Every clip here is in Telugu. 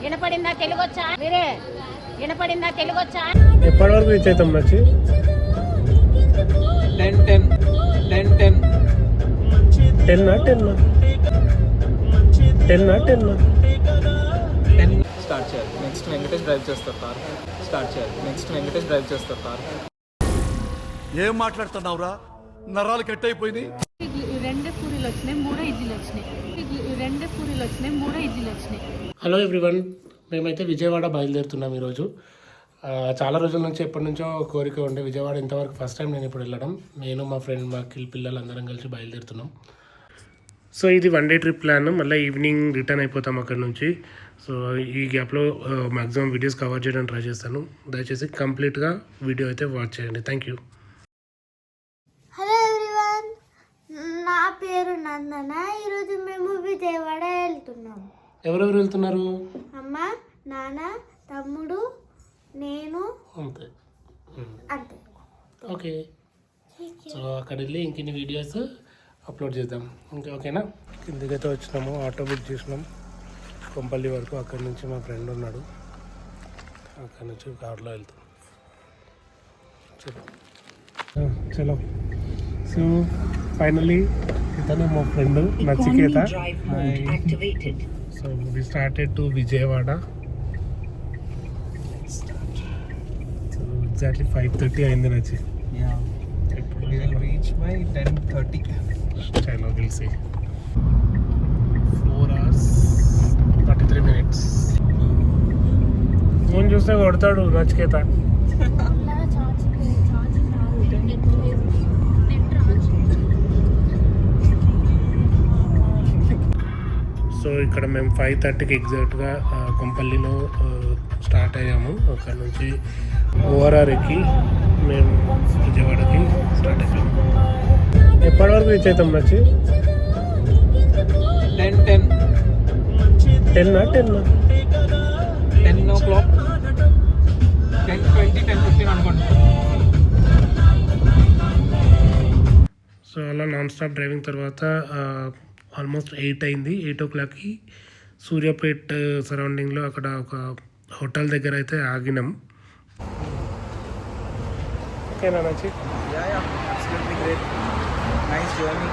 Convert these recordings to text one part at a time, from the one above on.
వినపడిందా తెలుగు వచ్చా మీరే వినపడిందా తెలుగు వచ్చా ఎప్పటి వరకు రీచ్ అవుతాం నచ్చి 10 స్టార్ట్ చేయాలి. నెక్స్ట్ వెంకటేష్ డ్రైవ్ చేస్తారు కార్. స్టార్ట్ చేయాలి. నెక్స్ట్ వెంకటేష్ డ్రైవ్ చేస్తారు కార్. ఏం మాట్లాడుతున్నావురా? నరాలు కట్ అయిపోయింది. 2 పూరీలు వచ్చినాయి, 3 ఇడ్లీలు వచ్చినాయి. 2 పూరీలు వచ్చినాయి, 3 ఇడ్లీలు వచ్చినాయి. హలో ఎవ్రీవన్, మేమైతే విజయవాడ బయలుదేరుతున్నాం ఈరోజు. చాలా రోజుల నుంచి ఎప్పటి నుంచో కోరిక ఉండే విజయవాడ. ఇంతవరకు ఫస్ట్ టైం నేను ఇప్పుడు వెళ్ళడం. నేను మా ఫ్రెండ్ మా పిల్లలు అందరం కలిసి బయలుదేరుతున్నాం. సో ఇది 1 డే ట్రిప్ ప్లాన్. మళ్ళీ ఈవినింగ్ రిటర్న్ అయిపోతాం అక్కడ నుంచి. సో ఈ గ్యాప్లో మ్యాక్సిమం వీడియోస్ కవర్ చేయడానికి ట్రై చేస్తాను. దయచేసి కంప్లీట్గా వీడియో అయితే వాచ్ చేయండి. Thank you. హలో ఎవ్రీవన్, నా పేరు నందన. ఈరోజు మేము విజయవాడ వెళ్తున్నాం. ఎవరెవరు వెళ్తున్నారు? అమ్మ, నాన్న, తమ్ముడు, నేను. అంతే అంతే. ఓకే. సో అక్కడ వెళ్ళి ఇంకిన్ని వీడియోస్ అప్లోడ్ చేద్దాం. ఇంకా ఓకేనా? కిందికైతే వచ్చినాము, ఆటో బుక్ చేసినాం కొంపల్లి వరకు. అక్కడి నుంచి మా ఫ్రెండ్ ఉన్నాడు, అక్కడి నుంచి కార్లో వెళ్తాం. చలో. సో ఫైనలీ ఇతనే మా friend Nachiketa. So we started to Vijayawada. So exactly 5:30 అయింది Nachi. We will reach by 10:30. చలో will see. 4 hours 43 minutes. Phone చూస్తే కొడతాడు నచికేత. సో ఇక్కడ మేము 5:30కి ఎగ్జాక్ట్గా కొంపల్లిలో స్టార్ట్ అయ్యాము. అక్కడ నుంచి ఓఆర్ఆర్ ఎక్కి మేము విజయవాడకి స్టార్ట్ అయిపోయాము. ఎప్పటి వరకు రీచ్ అవుతాం నచ్చి? 10 10 o'clock, 10:20, 10:15 అనుకోండి. సో అలా నాన్ స్టాప్ డ్రైవింగ్ తర్వాత ఆల్మోస్ట్ 8 అయింది. 8 o'clockకి సూర్యాపేట్ సరౌండింగ్లో అక్కడ ఒక హోటల్ దగ్గర అయితే ఆగినాం. ఓకేనా నచ్చి? Yeah, absolutely great. Nice journey.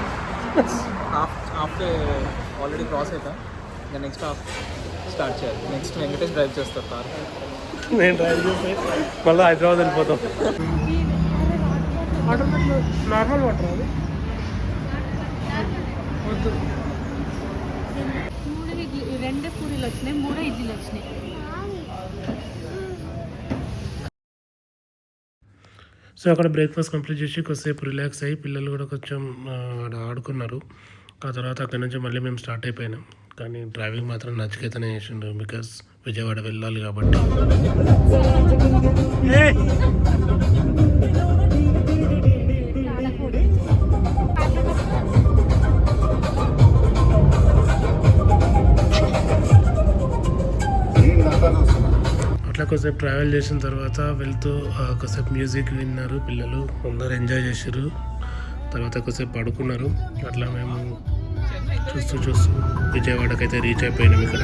half already cross అయితా. The next half స్టార్ట్ చేయాలి. నెక్స్ట్ వెంకటేష్ డ్రైవ్ చేస్తారు కార్. నేను డ్రైవ్ చేస్తే మళ్ళీ హైదరాబాద్ వెళ్ళిపోతాం. వాటర్ నార్మల్ వాటర్ అది వద్దు. 2 పూరీలు వచ్చినాయి, 3 ఇడ్లీలు వచ్చినాయి. సో అక్కడ బ్రేక్ఫాస్ట్ కంప్లీట్ చేసి కొద్దిసేపు రిలాక్స్ అయ్యి పిల్లలు కూడా కొంచెం ఆడుకున్నారు. ఆ తర్వాత అక్కడ నుంచి మళ్ళీ మేము స్టార్ట్ అయిపోయినాం. కానీ డ్రైవింగ్ మాత్రం నచికేతనే చేసిండు, బికాస్ విజయవాడ వెళ్ళాలి కాబట్టి. అట్లా కొద్దిసేపు ట్రావెల్ చేసిన తర్వాత వెళ్తూ కొద్దిసేపు మ్యూజిక్ విన్నారు పిల్లలు, అందరు ఎంజాయ్ చేసారు. తర్వాత కొద్దిసేపు పడుకున్నారు. అట్లా మేము చూస్తూ విజయవాడకి అయితే రీచ్ అయిపోయినాం ఇక్కడ.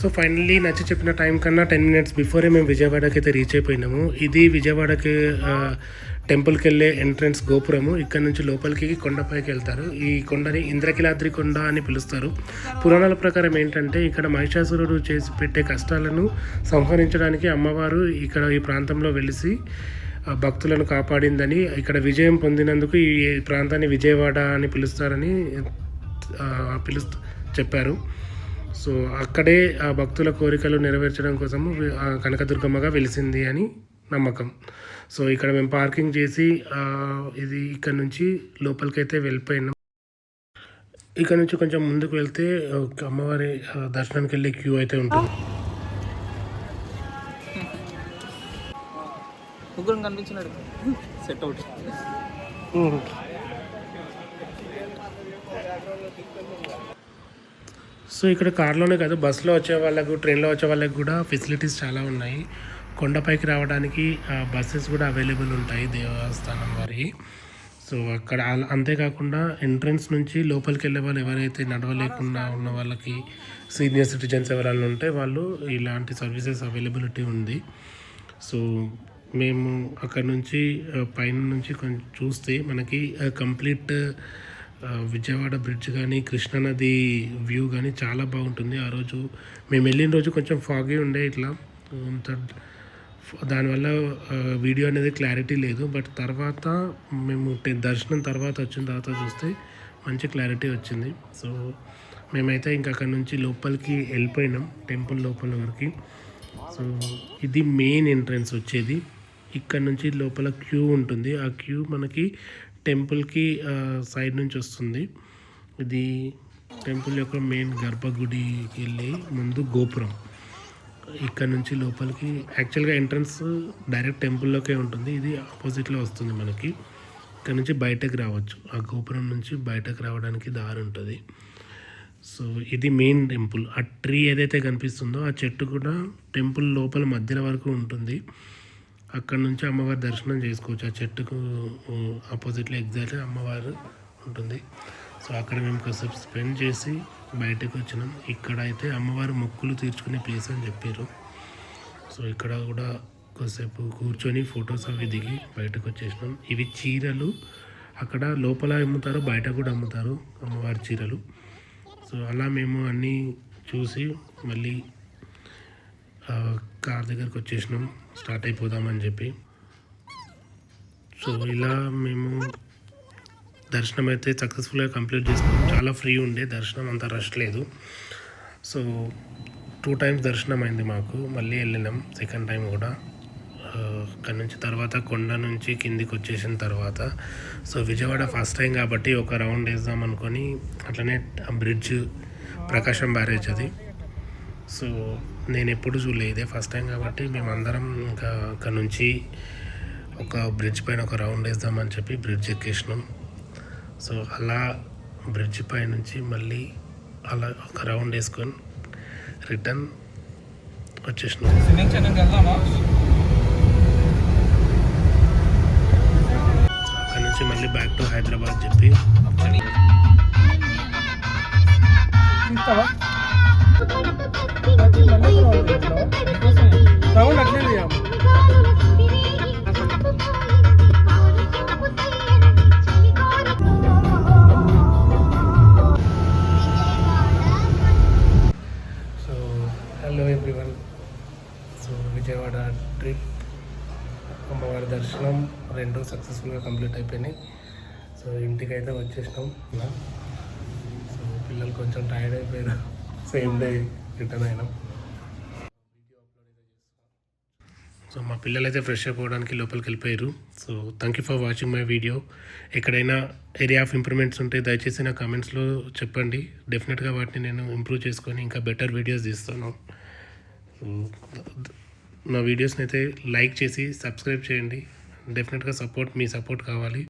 సో ఫైనల్లీ నచ్చి చెప్పిన టైం కన్నా 10 minutes బిఫోరే మేము విజయవాడకి అయితే రీచ్ అయిపోయినాము. ఇది విజయవాడకి టెంపుల్కి వెళ్ళే ఎంట్రన్స్ గోపురము. ఇక్కడ నుంచి లోపలికి కొండపైకి వెళ్తారు. ఈ కొండని ఇంద్రకీలాద్రి కొండ అని పిలుస్తారు. పురాణాల ప్రకారం ఏంటంటే ఇక్కడ మహిషాసురుడు చేసి పెట్టే కష్టాలను సంహరించడానికి అమ్మవారు ఇక్కడ ఈ ప్రాంతంలో వెలిసి భక్తులను కాపాడిందని, ఇక్కడ విజయం పొందినందుకు ఈ ప్రాంతాన్ని విజయవాడ అని పిలుస్తారని చెప్పారు. సో అక్కడే ఆ భక్తుల కోరికలు నెరవేర్చడం కోసము కనకదుర్గమ్మగా వెలిసింది అని నమ్మకం. సో ఇక్కడ మేము పార్కింగ్ చేసి ఇది ఇక్కడ నుంచి లోపలికైతే వెళ్ళిపోయినాం. ఇక్కడ నుంచి కొంచెం ముందుకు వెళ్తే అమ్మవారి దర్శనానికి వెళ్ళే క్యూ అయితే ఉంటుంది. ముగ్గురం కనిపించినాడు సెట్ అవుట్. సో ఇక్కడ కార్లోనే కాదు, బస్సులో వచ్చే వాళ్ళకు, ట్రైన్లో వచ్చే వాళ్ళకి కూడా ఫెసిలిటీస్ చాలా ఉన్నాయి. కొండపైకి రావడానికి బస్సెస్ కూడా అవైలబుల్ ఉంటాయి దేవస్థానం వారి. సో సో అక్కడ అంతేకాకుండా ఎంట్రన్స్ నుంచి లోపలికి వెళ్ళే వాళ్ళు ఎవరైతే నడవలేకుండా ఉన్న వాళ్ళకి సీనియర్ సిటిజన్స్ ఎవరైనా ఉంటే వాళ్ళు ఇలాంటి సర్వీసెస్ అవైలబిలిటీ ఉంది. సో మేము అక్కడ నుంచి పైన నుంచి కొంచెం చూస్తే మనకి కంప్లీట్ విజయవాడ బ్రిడ్జ్ కానీ కృష్ణానది వ్యూ కానీ చాలా బాగుంటుంది. ఆ రోజు మేము వెళ్ళిన రోజు కొంచెం ఫాగీ ఉండే ఇట్లా దానివల్ల వీడియో అనేది క్లారిటీ లేదు. బట్ తర్వాత మేము దర్శనం తర్వాత వచ్చిన తర్వాత చూస్తే మంచి క్లారిటీ వచ్చింది. సో మేమైతే ఇంకా అక్కడ నుంచి లోపలికి వెళ్ళిపోయినాం టెంపుల్ లోపల వరకు. సో ఇది మెయిన్ ఎంట్రన్స్ వచ్చేది. ఇక్కడ నుంచి లోపల క్యూ ఉంటుంది. ఆ క్యూ మనకి టెంపుల్కి సైడ్ నుంచి వస్తుంది. ఇది టెంపుల్ యొక్క మెయిన్ గర్భగుడికి వెళ్ళి ముందు గోపురం. ఇక్కడ నుంచి లోపలికి యాక్చువల్గా ఎంట్రన్స్ డైరెక్ట్ టెంపుల్లోకే ఉంటుంది. ఇది ఆపోజిట్లో వస్తుంది మనకి. ఇక్కడ నుంచి బయటకు రావచ్చు. ఆ గోపురం నుంచి బయటకు రావడానికి దారి ఉంటుంది. సో ఇది మెయిన్ టెంపుల్. ఆ ట్రీ ఏదైతే కనిపిస్తుందో ఆ చెట్టు కూడా టెంపుల్ లోపల మధ్యలో వరకు ఉంటుంది. అక్కడ నుంచి అమ్మవారి దర్శనం చేసుకోవచ్చు. ఆ చెట్టుకు ఆపోజిట్లో ఎగ్జాక్ట్గా అమ్మవారు ఉంటుంది. సో అక్కడ మేము కాసేపు స్పెండ్ చేసి బయటకు వచ్చినాం. ఇక్కడ అయితే అమ్మవారు మొక్కులు తీర్చుకునే ప్లేస్ అని చెప్పారు. సో ఇక్కడ కూడా కాసేపు కూర్చొని ఫొటోస్ అవి దిగి బయటకు వచ్చేసినాం. ఇవి చీరలు అక్కడ లోపల అమ్ముతారు, బయట కూడా అమ్ముతారు అమ్మవారి చీరలు. సో అలా మేము అన్నీ చూసి మళ్ళీ కార్ దగ్గరకు వచ్చేసినాం స్టార్ట్ అయిపోదామని చెప్పి. సో ఇలా మేము దర్శనం అయితే సక్సెస్ఫుల్గా కంప్లీట్ చేసుకున్నాం. చాలా ఫ్రీ ఉండే దర్శనం, అంత రష్ లేదు. సో 2 times దర్శనం అయింది మాకు. మళ్ళీ వెళ్ళినాం సెకండ్ టైం కూడా. అక్కడ నుంచి తర్వాత కొండ నుంచి కిందికి వచ్చేసిన తర్వాత సో విజయవాడ ఫస్ట్ టైం కాబట్టి ఒక రౌండ్ వేద్దాం అనుకొని అట్లనే బ్రిడ్జ్ ప్రకాశం బ్యారేజ్ అది. సో నేను ఎప్పుడు చూడలేదు, ఇదే ఫస్ట్ టైం కాబట్టి మేమందరం ఇంకా అక్కడ నుంచి ఒక బ్రిడ్జ్ పైన ఒక రౌండ్ వేద్దామని చెప్పి బ్రిడ్జ్ ఎక్కేసినాం. సో అలా బ్రిడ్జ్ పై నుంచి మళ్ళీ అలా ఒక రౌండ్ వేసుకొని రిటర్న్ వచ్చేసినాం. అక్కడ నుంచి మళ్ళీ బ్యాక్ టు హైదరాబాద్ చెప్పి hello everyone. So Vijayawada trip అమ్మవారి దర్శనం 2 సక్సెస్ఫుల్గా కంప్లీట్ అయిపోయినాయి. సో ఇంటికైతే వచ్చేసినాం. సో పిల్లలు కొంచెం టైర్డ్ అయిపోయారు, సేమ్ డే రిటర్న్ అయినాం. సో మా పిల్లలు అయితే ఫ్రెష్ అయిపోవడానికి లోపలికి వెళ్ళిపోయారు. So thank you for watching my video. ఎక్కడైనా ఏరియా ఆఫ్ ఇంప్రూవ్మెంట్స్ ఉంటే దయచేసి నా కామెంట్స్లో చెప్పండి. డెఫినెట్గా వాటిని నేను ఇంప్రూవ్ చేసుకొని ఇంకా బెటర్ వీడియోస్ తీస్తాను. నా వీడియోస్ని అయితే లైక్ చేసి సబ్స్క్రైబ్ చేయండి. డెఫినెట్గా మీ సపోర్ట్ కావాలి.